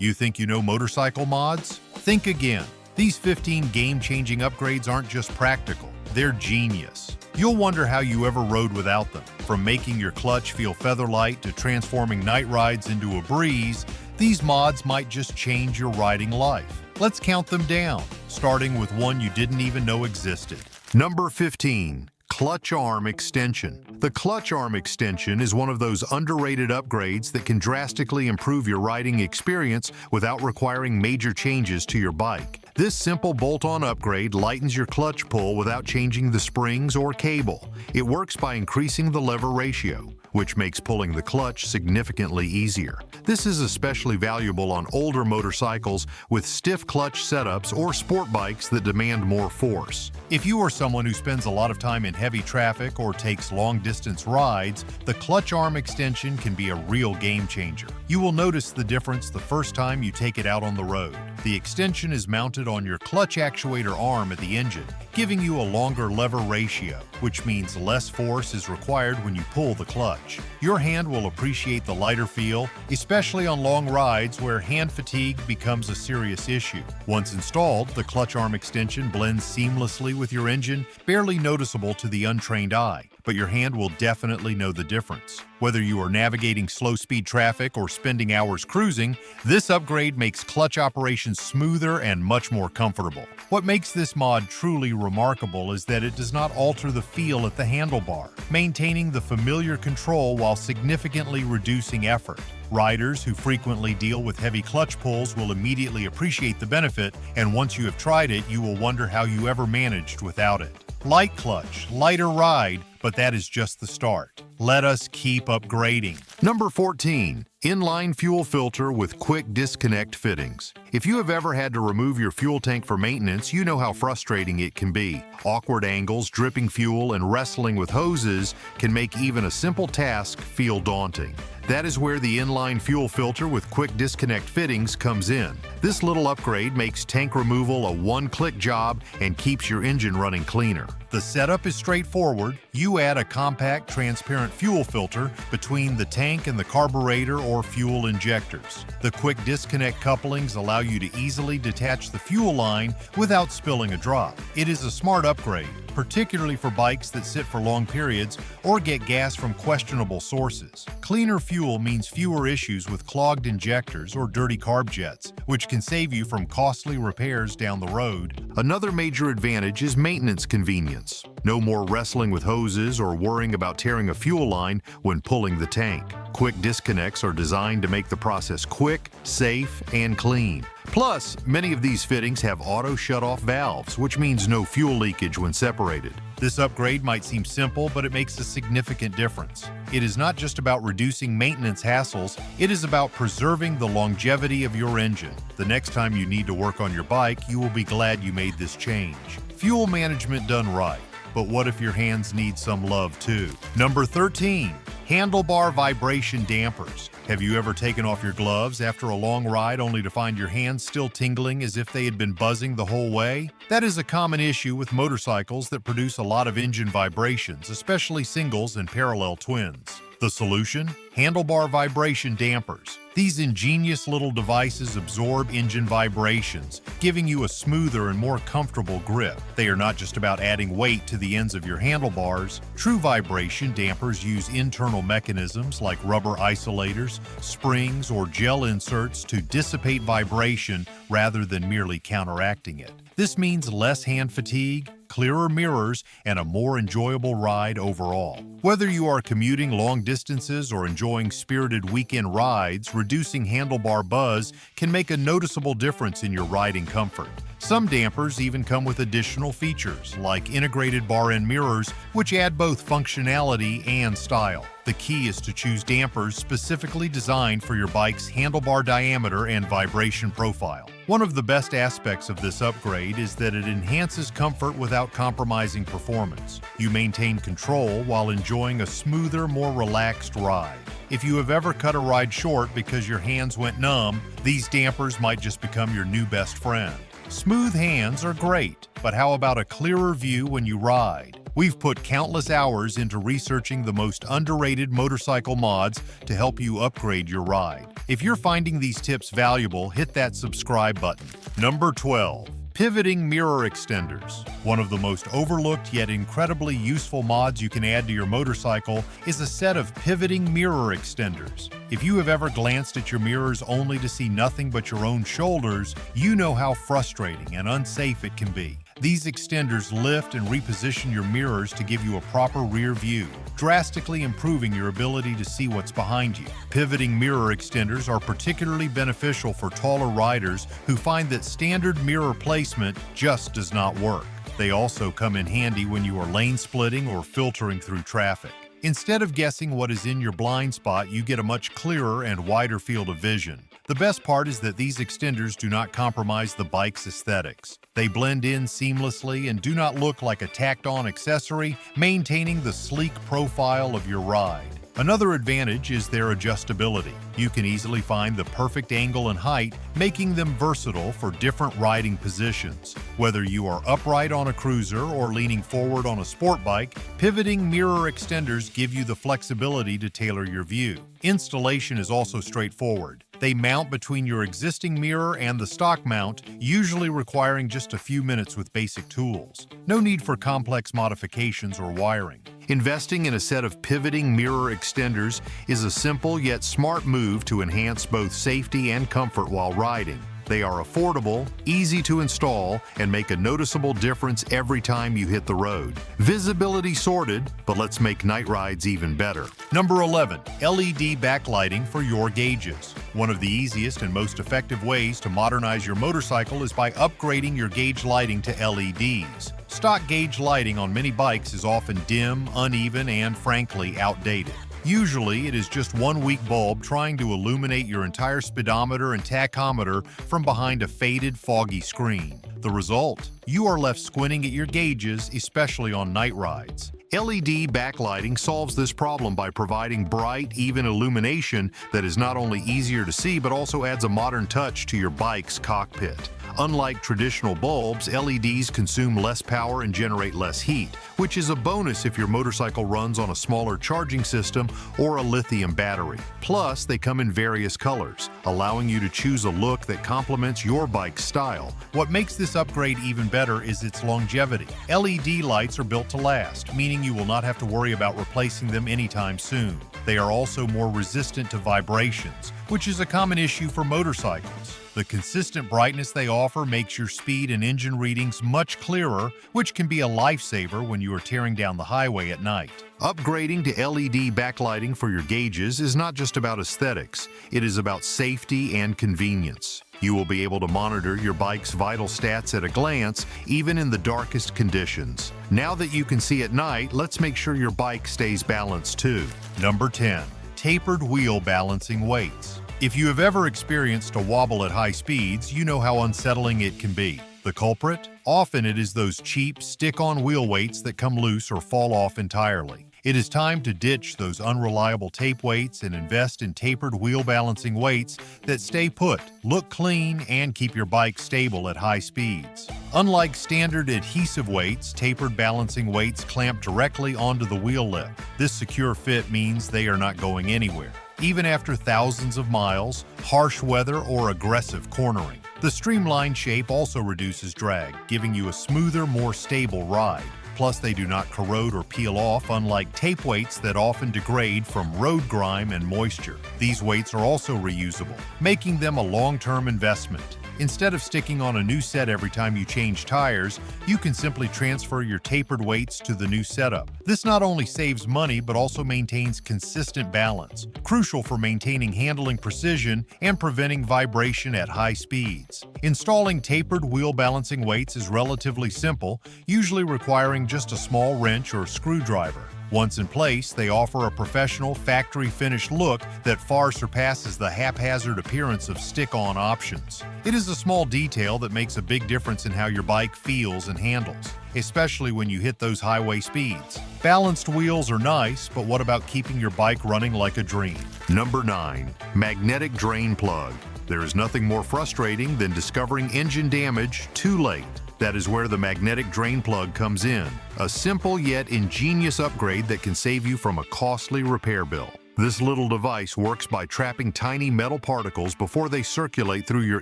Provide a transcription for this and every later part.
You think you know motorcycle mods? Think again. These 15 game-changing upgrades aren't just practical, they're genius. You'll wonder how you ever rode without them. From making your clutch feel feather-light to transforming night rides into a breeze, these mods might just change your riding life. Let's count them down, starting with one you didn't even know existed. Number 15. Clutch Arm Extension. The clutch arm extension is one of those underrated upgrades that can drastically improve your riding experience without requiring major changes to your bike. This simple bolt-on upgrade lightens your clutch pull without changing the springs or cable. It works by increasing the lever ratio, which makes pulling the clutch significantly easier. This is especially valuable on older motorcycles with stiff clutch setups or sport bikes that demand more force. If you are someone who spends a lot of time in heavy traffic or takes long-distance rides, the clutch arm extension can be a real game changer. You will notice the difference the first time you take it out on the road. The extension is mounted on your clutch actuator arm at the engine, giving you a longer lever ratio, which means less force is required when you pull the clutch. Your hand will appreciate the lighter feel, especially on long rides where hand fatigue becomes a serious issue. Once installed, the clutch arm extension blends seamlessly with your engine, barely noticeable to the untrained eye, but your hand will definitely know the difference. Whether you are navigating slow-speed traffic or spending hours cruising, this upgrade makes clutch operations smoother and much more comfortable. What makes this mod truly remarkable is that it does not alter the feel at the handlebar, maintaining the familiar control while significantly reducing effort. Riders who frequently deal with heavy clutch pulls will immediately appreciate the benefit, and once you have tried it, you will wonder how you ever managed without it. Light clutch, lighter ride, but that is just the start. Let us keep upgrading. Number 14. Inline fuel filter with quick disconnect fittings. If you have ever had to remove your fuel tank for maintenance, you know how frustrating it can be. Awkward angles, dripping fuel, and wrestling with hoses can make even a simple task feel daunting. That is where the inline fuel filter with quick disconnect fittings comes in. This little upgrade makes tank removal a one-click job and keeps your engine running cleaner. The setup is straightforward. You add a compact, transparent fuel filter between the tank and the carburetor or fuel injectors. The quick disconnect couplings allow you to easily detach the fuel line without spilling a drop. It is a smart upgrade, particularly for bikes that sit for long periods or get gas from questionable sources. Cleaner fuel means fewer issues with clogged injectors or dirty carb jets, which can save you from costly repairs down the road. Another major advantage is maintenance convenience. No more wrestling with hoses or worrying about tearing a fuel line when pulling the tank. Quick disconnects are designed to make the process quick, safe, and clean. Plus, many of these fittings have auto shut-off valves, which means no fuel leakage when separated. This upgrade might seem simple, but it makes a significant difference. It is not just about reducing maintenance hassles, it is about preserving the longevity of your engine. The next time you need to work on your bike, you will be glad you made this change. Fuel management done right. But what if your hands need some love too? Number 13. Handlebar vibration dampers. Have you ever taken off your gloves after a long ride only to find your hands still tingling as if they had been buzzing the whole way? That is a common issue with motorcycles that produce a lot of engine vibrations, especially singles and parallel twins. The solution? Handlebar vibration dampers. These ingenious little devices absorb engine vibrations, giving you a smoother and more comfortable grip. They are not just about adding weight to the ends of your handlebars. True vibration dampers use internal mechanisms like rubber isolators, springs, or gel inserts to dissipate vibration rather than merely counteracting it. This means less hand fatigue, clearer mirrors, and a more enjoyable ride overall. Whether you are commuting long distances or enjoying spirited weekend rides, reducing handlebar buzz can make a noticeable difference in your riding comfort. Some dampers even come with additional features, like integrated bar-end mirrors, which add both functionality and style. The key is to choose dampers specifically designed for your bike's handlebar diameter and vibration profile. One of the best aspects of this upgrade is that it enhances comfort without compromising performance. You maintain control while enjoying a smoother, more relaxed ride. If you have ever cut a ride short because your hands went numb, these dampers might just become your new best friend. Smooth hands are great, but how about a clearer view when you ride? We've put countless hours into researching the most underrated motorcycle mods to help you upgrade your ride. If you're finding these tips valuable, hit that subscribe button. Number 12. Pivoting mirror extenders. One of the most overlooked yet incredibly useful mods you can add to your motorcycle is a set of pivoting mirror extenders. If you have ever glanced at your mirrors only to see nothing but your own shoulders, you know how frustrating and unsafe it can be. These extenders lift and reposition your mirrors to give you a proper rear view, drastically improving your ability to see what's behind you. Pivoting mirror extenders are particularly beneficial for taller riders who find that standard mirror placement just does not work. They also come in handy when you are lane splitting or filtering through traffic. Instead of guessing what is in your blind spot, you get a much clearer and wider field of vision. The best part is that these extenders do not compromise the bike's aesthetics. They blend in seamlessly and do not look like a tacked-on accessory, maintaining the sleek profile of your ride. Another advantage is their adjustability. You can easily find the perfect angle and height, making them versatile for different riding positions. Whether you are upright on a cruiser or leaning forward on a sport bike, pivoting mirror extenders give you the flexibility to tailor your view. Installation is also straightforward. They mount between your existing mirror and the stock mount, usually requiring just a few minutes with basic tools. No need for complex modifications or wiring. Investing in a set of pivoting mirror extenders is a simple yet smart move to enhance both safety and comfort while riding. They are affordable, easy to install, and make a noticeable difference every time you hit the road. Visibility sorted, but let's make night rides even better. Number 11. LED backlighting for your gauges. One of the easiest and most effective ways to modernize your motorcycle is by upgrading your gauge lighting to LEDs. Stock gauge lighting on many bikes is often dim, uneven, and frankly outdated. Usually, it is just one weak bulb trying to illuminate your entire speedometer and tachometer from behind a faded, foggy screen. The result? You are left squinting at your gauges, especially on night rides. LED backlighting solves this problem by providing bright, even illumination that is not only easier to see but also adds a modern touch to your bike's cockpit. Unlike traditional bulbs, LEDs consume less power and generate less heat, which is a bonus if your motorcycle runs on a smaller charging system or a lithium battery. Plus, they come in various colors, allowing you to choose a look that complements your bike's style. What makes this upgrade even better is its longevity. LED lights are built to last, meaning you will not have to worry about replacing them anytime soon. They are also more resistant to vibrations, which is a common issue for motorcycles. The consistent brightness they offer makes your speed and engine readings much clearer, which can be a lifesaver when you are tearing down the highway at night. Upgrading to LED backlighting for your gauges is not just about aesthetics, it is about safety and convenience. You will be able to monitor your bike's vital stats at a glance, even in the darkest conditions. Now that you can see at night, let's make sure your bike stays balanced too. Number 10. Tapered wheel balancing weights. If you have ever experienced a wobble at high speeds, you know how unsettling it can be. The culprit? Often it is those cheap, stick-on wheel weights that come loose or fall off entirely. It is time to ditch those unreliable tape weights and invest in tapered wheel balancing weights that stay put, look clean, and keep your bike stable at high speeds. Unlike standard adhesive weights, tapered balancing weights clamp directly onto the wheel lip. This secure fit means they are not going anywhere, even after thousands of miles, harsh weather, or aggressive cornering. The streamlined shape also reduces drag, giving you a smoother, more stable ride. Plus, they do not corrode or peel off, unlike tape weights that often degrade from road grime and moisture. These weights are also reusable, making them a long-term investment. Instead of sticking on a new set every time you change tires, you can simply transfer your tapered weights to the new setup. This not only saves money, but also maintains consistent balance, crucial for maintaining handling precision and preventing vibration at high speeds. Installing tapered wheel balancing weights is relatively simple, usually requiring just a small wrench or screwdriver. Once in place, they offer a professional, factory-finished look that far surpasses the haphazard appearance of stick-on options. It is a small detail that makes a big difference in how your bike feels and handles, especially when you hit those highway speeds. Balanced wheels are nice, but what about keeping your bike running like a dream? Number 9. Magnetic drain plug. There is nothing more frustrating than discovering engine damage too late. That is where the magnetic drain plug comes in, a simple yet ingenious upgrade that can save you from a costly repair bill. This little device works by trapping tiny metal particles before they circulate through your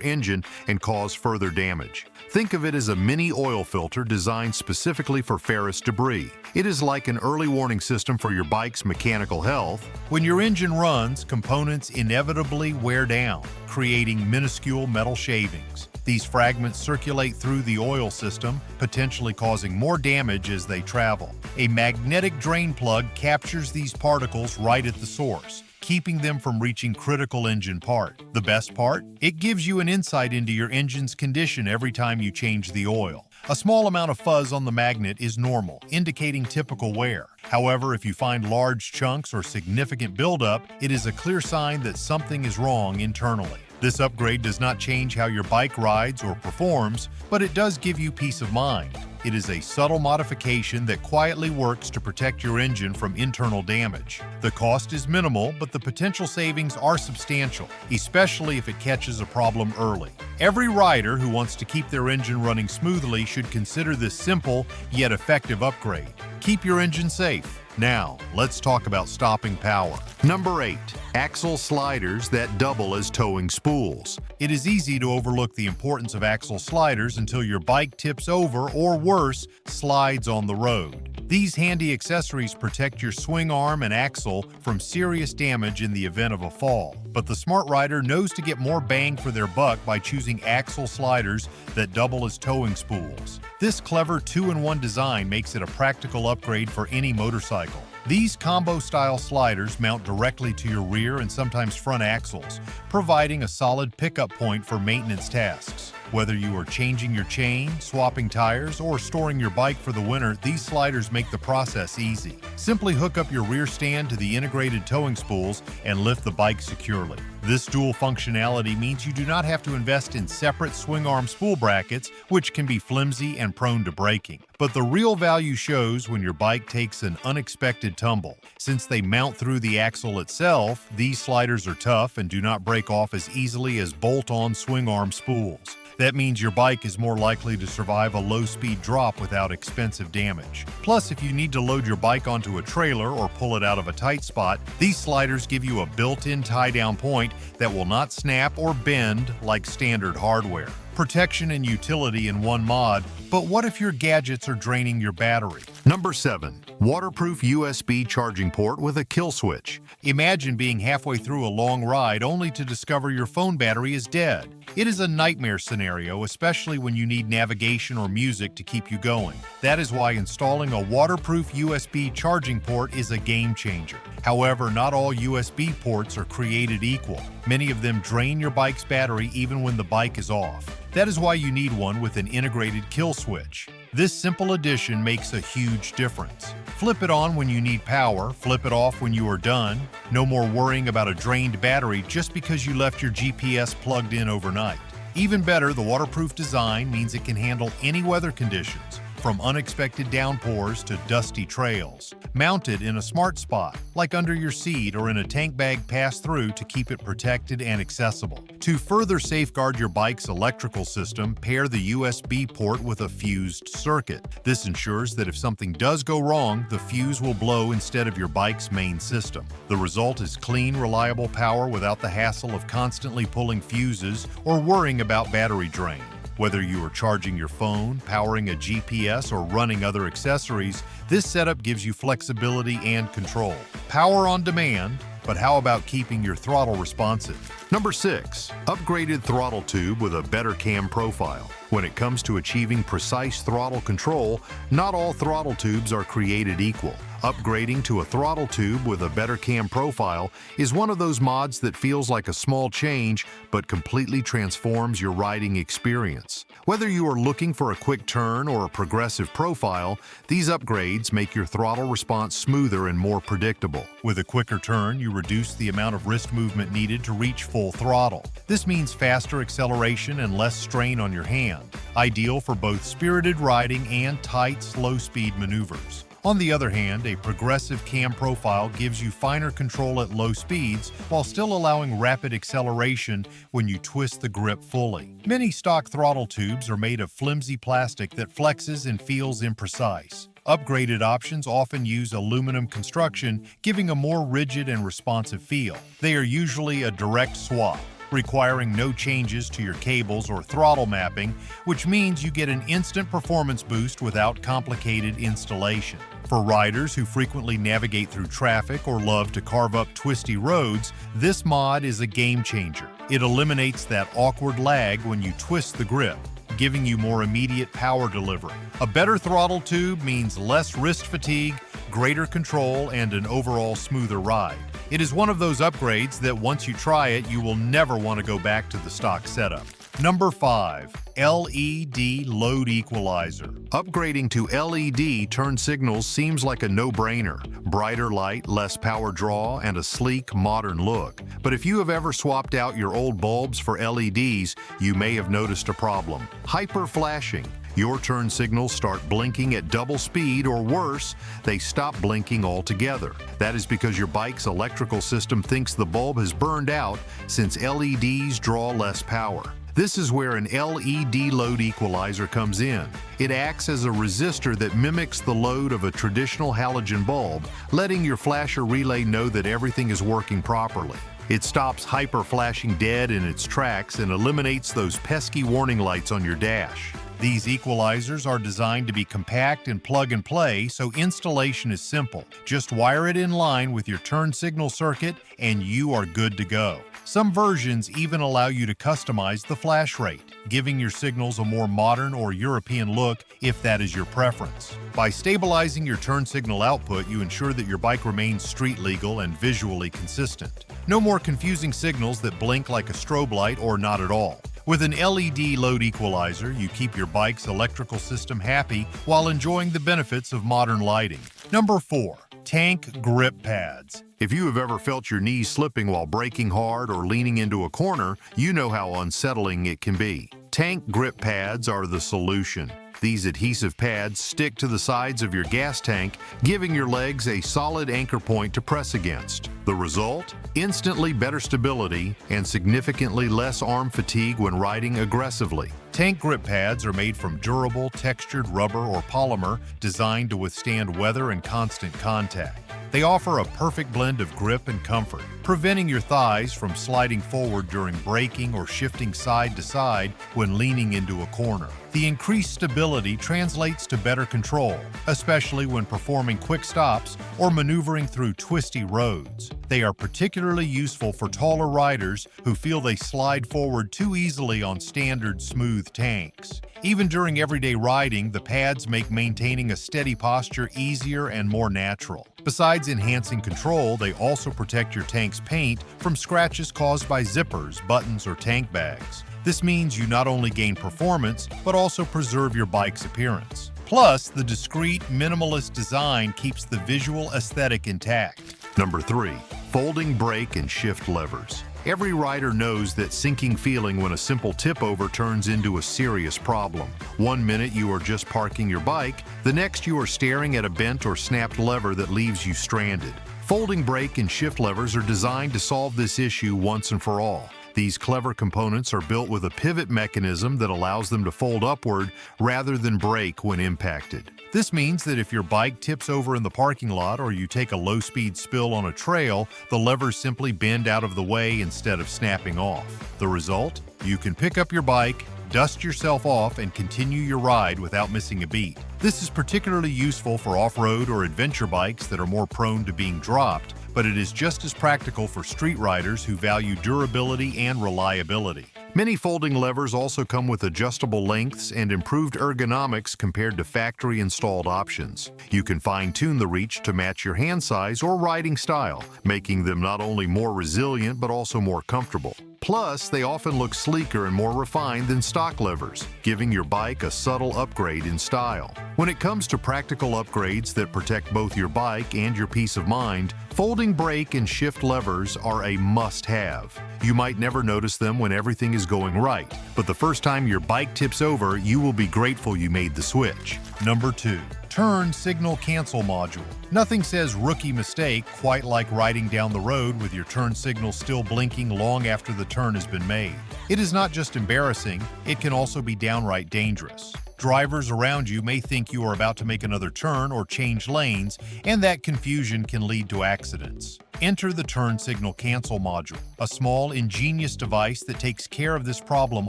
engine and cause further damage. Think of it as a mini oil filter designed specifically for ferrous debris. It is like an early warning system for your bike's mechanical health. When your engine runs, components inevitably wear down, creating minuscule metal shavings. These fragments circulate through the oil system, potentially causing more damage as they travel. A magnetic drain plug captures these particles right at the source, keeping them from reaching critical engine part. The best part? It gives you an insight into your engine's condition every time you change the oil. A small amount of fuzz on the magnet is normal, indicating typical wear. However, if you find large chunks or significant buildup, it is a clear sign that something is wrong internally. This upgrade does not change how your bike rides or performs, but it does give you peace of mind. It is a subtle modification that quietly works to protect your engine from internal damage. The cost is minimal, but the potential savings are substantial, especially if it catches a problem early. Every rider who wants to keep their engine running smoothly should consider this simple yet effective upgrade. Keep your engine safe. Now, let's talk about stopping power. Number 8. Axle sliders that double as towing spools. It is easy to overlook the importance of axle sliders until your bike tips over or worse, slides on the road. These handy accessories protect your swing arm and axle from serious damage in the event of a fall. But the smart rider knows to get more bang for their buck by choosing axle sliders that double as towing spools. This clever 2-in-1 design makes it a practical upgrade for any motorcycle. These combo-style sliders mount directly to your rear and sometimes front axles, providing a solid pickup point for maintenance tasks. Whether you are changing your chain, swapping tires, or storing your bike for the winter, these sliders make the process easy. Simply hook up your rear stand to the integrated towing spools and lift the bike securely. This dual functionality means you do not have to invest in separate swing arm spool brackets, which can be flimsy and prone to breaking. But the real value shows when your bike takes an unexpected tumble. Since they mount through the axle itself, these sliders are tough and do not break off as easily as bolt-on swing arm spools. That means your bike is more likely to survive a low-speed drop without expensive damage. Plus, if you need to load your bike onto a trailer or pull it out of a tight spot, these sliders give you a built-in tie-down point that will not snap or bend like standard hardware. Protection and utility in one mod, but what if your gadgets are draining your battery? Number 7. Waterproof USB charging port with a kill switch. Imagine being halfway through a long ride only to discover your phone battery is dead. It is a nightmare scenario, especially when you need navigation or music to keep you going. That is why installing a waterproof USB charging port is a game changer. However, not all USB ports are created equal. Many of them drain your bike's battery even when the bike is off. That is why you need one with an integrated kill switch. This simple addition makes a huge difference. Flip it on when you need power, flip it off when you are done. No more worrying about a drained battery just because you left your GPS plugged in overnight. Even better, the waterproof design means it can handle any weather conditions, from unexpected downpours to dusty trails. Mounted in a smart spot, like under your seat or in a tank bag pass-through to keep it protected and accessible. To further safeguard your bike's electrical system, pair the USB port with a fused circuit. This ensures that if something does go wrong, the fuse will blow instead of your bike's main system. The result is clean, reliable power without the hassle of constantly pulling fuses or worrying about battery drain. Whether you are charging your phone, powering a GPS, or running other accessories, this setup gives you flexibility and control. Power on demand, but how about keeping your throttle responsive? Number 6. Upgraded throttle tube with a better cam profile. When it comes to achieving precise throttle control, not all throttle tubes are created equal. Upgrading to a throttle tube with a better cam profile is one of those mods that feels like a small change but completely transforms your riding experience. Whether you are looking for a quick turn or a progressive profile, these upgrades make your throttle response smoother and more predictable. With a quicker turn, you reduce the amount of wrist movement needed to reach full throttle. This means faster acceleration and less strain on your hand, ideal for both spirited riding and tight, slow-speed maneuvers. On the other hand, a progressive cam profile gives you finer control at low speeds while still allowing rapid acceleration when you twist the grip fully. Many stock throttle tubes are made of flimsy plastic that flexes and feels imprecise. Upgraded options often use aluminum construction, giving a more rigid and responsive feel. They are usually a direct swap, requiring no changes to your cables or throttle mapping, which means you get an instant performance boost without complicated installation. For riders who frequently navigate through traffic or love to carve up twisty roads, this mod is a game changer. It eliminates that awkward lag when you twist the grip, giving you more immediate power delivery. A better throttle tube means less wrist fatigue, greater control, and an overall smoother ride. It is one of those upgrades that once you try it, you will never want to go back to the stock setup. Number 5. LED Load Equalizer. Upgrading to LED turn signals seems like a no-brainer. Brighter light, less power draw, and a sleek, modern look. But if you have ever swapped out your old bulbs for LEDs, you may have noticed a problem. Hyper-flashing. Your turn signals start blinking at double speed, or worse, they stop blinking altogether. That is because your bike's electrical system thinks the bulb has burned out since LEDs draw less power. This is where an LED load equalizer comes in. It acts as a resistor that mimics the load of a traditional halogen bulb, letting your flasher relay know that everything is working properly. It stops hyper-flashing dead in its tracks and eliminates those pesky warning lights on your dash. These equalizers are designed to be compact and plug-and-play, so installation is simple. Just wire it in line with your turn signal circuit and you are good to go. Some versions even allow you to customize the flash rate, giving your signals a more modern or European look if that is your preference. By stabilizing your turn signal output, you ensure that your bike remains street legal and visually consistent. No more confusing signals that blink like a strobe light or not at all. With an LED load equalizer, you keep your bike's electrical system happy while enjoying the benefits of modern lighting. Number 4. Tank Grip Pads. If you have ever felt your knees slipping while braking hard or leaning into a corner, you know how unsettling it can be. Tank Grip Pads are the solution. These adhesive pads stick to the sides of your gas tank, giving your legs a solid anchor point to press against. The result? Instantly better stability and significantly less arm fatigue when riding aggressively. Tank grip pads are made from durable, textured rubber or polymer designed to withstand weather and constant contact. They offer a perfect blend of grip and comfort, preventing your thighs from sliding forward during braking or shifting side to side when leaning into a corner. The increased stability translates to better control, especially when performing quick stops or maneuvering through twisty roads. They are particularly useful for taller riders who feel they slide forward too easily on standard smooth tanks. Even during everyday riding, the pads make maintaining a steady posture easier and more natural. Besides enhancing control, they also protect your tank's paint from scratches caused by zippers, buttons, or tank bags. This means you not only gain performance, but also preserve your bike's appearance. Plus, the discreet, minimalist design keeps the visual aesthetic intact. Number 3. Folding brake and shift levers. Every rider knows that sinking feeling when a simple tip-over turns into a serious problem. One minute you are just parking your bike, the next you are staring at a bent or snapped lever that leaves you stranded. Folding brake and shift levers are designed to solve this issue once and for all. These clever components are built with a pivot mechanism that allows them to fold upward rather than break when impacted. This means that if your bike tips over in the parking lot or you take a low-speed spill on a trail, the levers simply bend out of the way instead of snapping off. The result? You can pick up your bike, dust yourself off, and continue your ride without missing a beat. This is particularly useful for off-road or adventure bikes that are more prone to being dropped, but it is just as practical for street riders who value durability and reliability. Many folding levers also come with adjustable lengths and improved ergonomics compared to factory-installed options. You can fine-tune the reach to match your hand size or riding style, making them not only more resilient but also more comfortable. Plus, they often look sleeker and more refined than stock levers, giving your bike a subtle upgrade in style. When it comes to practical upgrades that protect both your bike and your peace of mind, folding brake and shift levers are a must-have. You might never notice them when everything is going right, but the first time your bike tips over, you will be grateful you made the switch. Number 2. Turn Signal Cancel Module. Nothing says rookie mistake quite like riding down the road with your turn signal still blinking long after the turn has been made. It is not just embarrassing, it can also be downright dangerous. Drivers around you may think you are about to make another turn or change lanes, and that confusion can lead to accidents. Enter the Turn Signal Cancel module, a small, ingenious device that takes care of this problem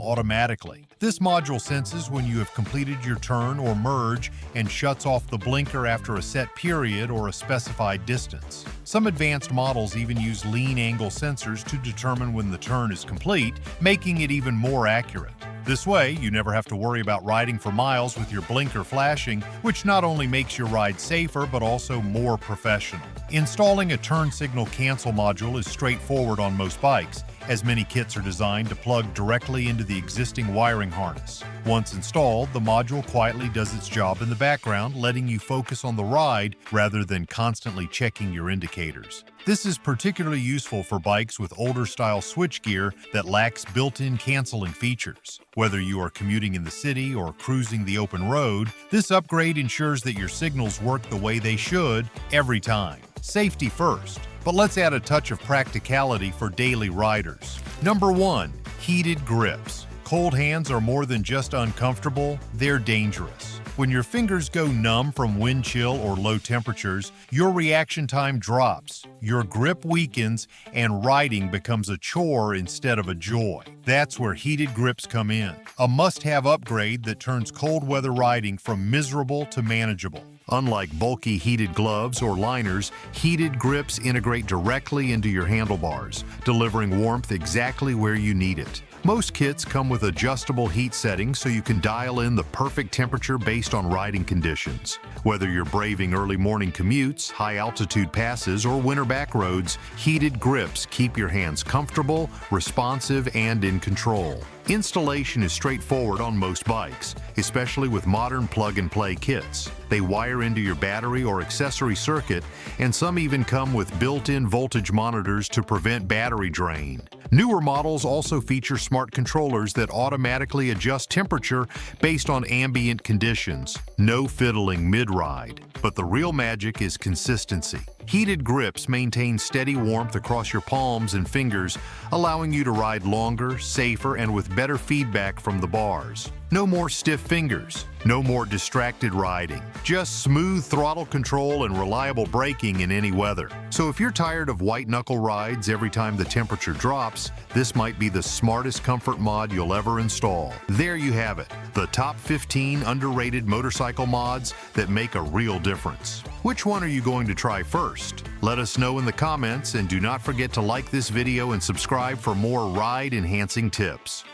automatically. This module senses when you have completed your turn or merge and shuts off the blinker after a set period or a specified distance. Some advanced models even use lean angle sensors to determine when the turn is complete, making it even more accurate. This way, you never have to worry about riding for miles with your blinker flashing, which not only makes your ride safer but also more professional. Installing a Turn Signal Cancel module is straightforward on most bikes, as many kits are designed to plug directly into the existing wiring harness. Once installed, the module quietly does its job in the background, letting you focus on the ride rather than constantly checking your indicators. This is particularly useful for bikes with older style switchgear that lacks built-in canceling features. Whether you are commuting in the city or cruising the open road, this upgrade ensures that your signals work the way they should every time. Safety first, but let's add a touch of practicality for daily riders. Number 1. Heated grips. Cold hands are more than just uncomfortable, they're dangerous. When your fingers go numb from wind chill or low temperatures, your reaction time drops, your grip weakens, and riding becomes a chore instead of a joy. That's where heated grips come in, a must-have upgrade that turns cold weather riding from miserable to manageable. Unlike bulky heated gloves or liners, heated grips integrate directly into your handlebars, delivering warmth exactly where you need it. Most kits come with adjustable heat settings so you can dial in the perfect temperature based on riding conditions. Whether you're braving early morning commutes, high-altitude passes, or winter back roads, heated grips keep your hands comfortable, responsive, and in control. Installation is straightforward on most bikes, especially with modern plug-and-play kits. They wire into your battery or accessory circuit, and some even come with built-in voltage monitors to prevent battery drain. Newer models also feature smart controllers that automatically adjust temperature based on ambient conditions. No fiddling mid-ride. But the real magic is consistency. Heated grips maintain steady warmth across your palms and fingers, allowing you to ride longer, safer, and with better feedback from the bars. No more stiff fingers, no more distracted riding, just smooth throttle control and reliable braking in any weather. So if you're tired of white-knuckle rides every time the temperature drops, this might be the smartest comfort mod you'll ever install. There you have it, the top 15 underrated motorcycle mods that make a real difference. Which one are you going to try first? Let us know in the comments, and do not forget to like this video and subscribe for more ride-enhancing tips.